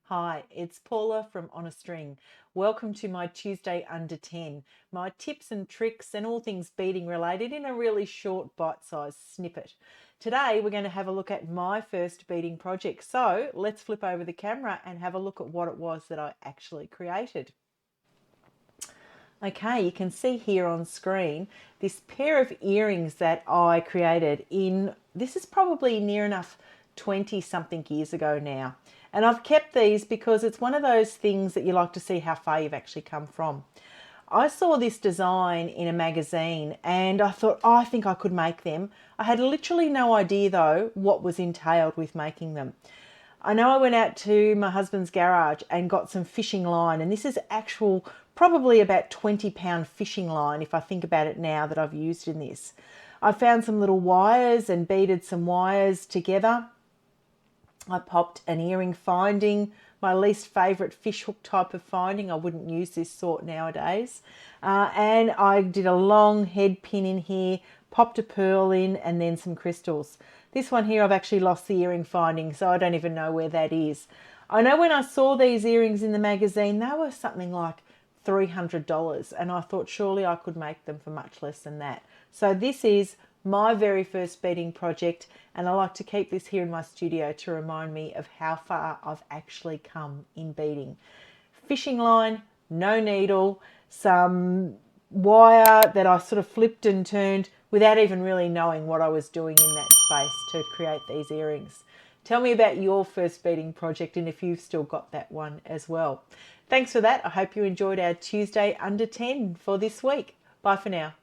Hi, it's Paula from On a String. Welcome to my Tuesday Under 10, my tips and tricks and all things beading related in a really short bite-sized snippet. Today we're going to have a look at my first beading project. So let's flip over the camera and have a look at what it was that I actually created. Okay, you can see here on screen this pair of earrings that I created this is probably near enough 20 something years ago now. And I've kept these because it's one of those things that you like to see how far you've actually come from. I saw this design in a magazine and I thought, oh, I think I could make them. I had literally no idea though what was entailed with making them. I know I went out to my husband's garage and got some fishing line, and this is actual probably about 20-pound fishing line if I think about it now that I've used in this. I found some little wires and beaded some wires together. I popped an earring finding, my least favourite fish hook type of finding. I wouldn't use this sort nowadays. And I did a long head pin in here, popped a pearl in, and then some crystals. This one here, I've actually lost the earring finding, so I don't even know where that is. I know when I saw these earrings in the magazine, they were something like $300, and I thought surely I could make them for much less than that. So this is my very first beading project, and I like to keep this here in my studio to remind me of how far I've actually come in beading. Fishing line, no needle, some wire that I sort of flipped and turned without even really knowing what I was doing in that space to create these earrings. Tell me about your first beading project and if you've still got that one as well. Thanks for that. I hope you enjoyed our Tuesday Under 10 for this week. Bye for now.